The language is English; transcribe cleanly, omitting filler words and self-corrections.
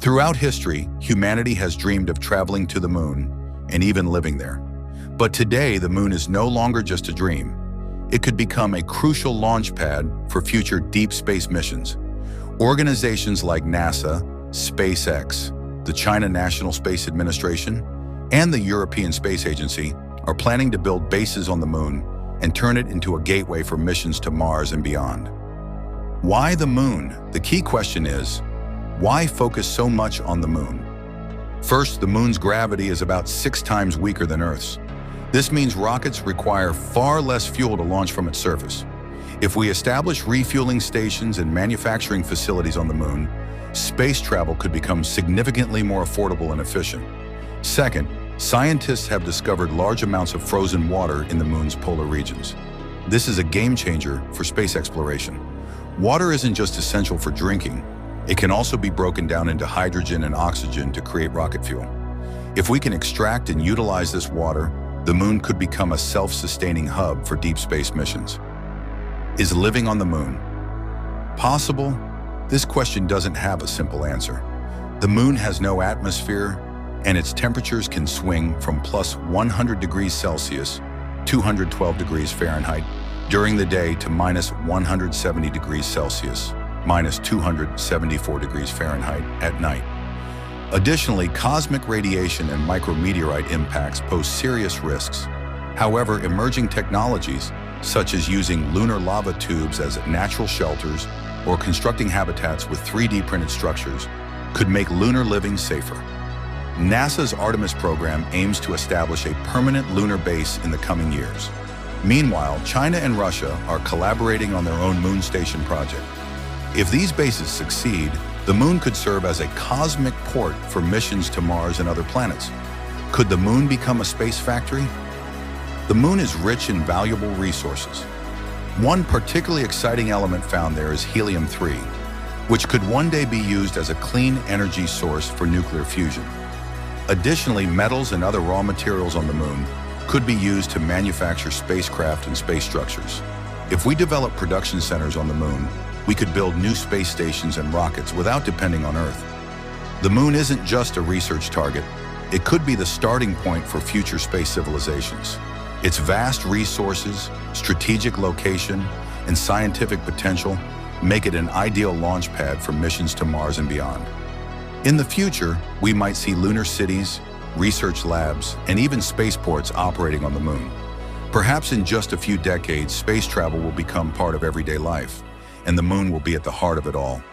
Throughout history, humanity has dreamed of traveling to the moon and even living there. But today, the moon is no longer just a dream. It could become a crucial launch pad for future deep space missions. Organizations like NASA, SpaceX, the China National Space Administration, and the European Space Agency are planning to build bases on the moon and turn it into a gateway for missions to Mars and beyond. Why the moon? The key question is, why focus so much on the moon? First, the moon's gravity is about 6 times weaker than Earth's. This means rockets require far less fuel to launch from its surface. If we establish refueling stations and manufacturing facilities on the moon, space travel could become significantly more affordable and efficient. Second, scientists have discovered large amounts of frozen water in the moon's polar regions. This is a game changer for space exploration. Water isn't just essential for drinking. It can also be broken down into hydrogen and oxygen to create rocket fuel. If we can extract and utilize this water, the moon could become a self-sustaining hub for deep space missions. Is living on the moon possible? This question doesn't have a simple answer. The moon has no atmosphere, and its temperatures can swing from plus 100 degrees Celsius, 212 degrees Fahrenheit, during the day to minus 170 degrees Celsius, minus 274 degrees Fahrenheit at night. Additionally, cosmic radiation and micrometeorite impacts pose serious risks. However, emerging technologies, such as using lunar lava tubes as natural shelters or constructing habitats with 3D printed structures, could make lunar living safer. NASA's Artemis program aims to establish a permanent lunar base in the coming years. Meanwhile, China and Russia are collaborating on their own moon station project. If these bases succeed, the moon could serve as a cosmic port for missions to Mars and other planets. Could the moon become a space factory? The moon is rich in valuable resources. One particularly exciting element found there is helium-3, which could one day be used as a clean energy source for nuclear fusion. Additionally, metals and other raw materials on the moon could be used to manufacture spacecraft and space structures. If we develop production centers on the moon, we could build new space stations and rockets without depending on Earth. The moon isn't just a research target. It could be the starting point for future space civilizations. Its vast resources, strategic location, and scientific potential make it an ideal launch pad for missions to Mars and beyond. In the future, we might see lunar cities, research labs, and even spaceports operating on the moon. Perhaps in just a few decades, space travel will become part of everyday life, and the moon will be at the heart of it all.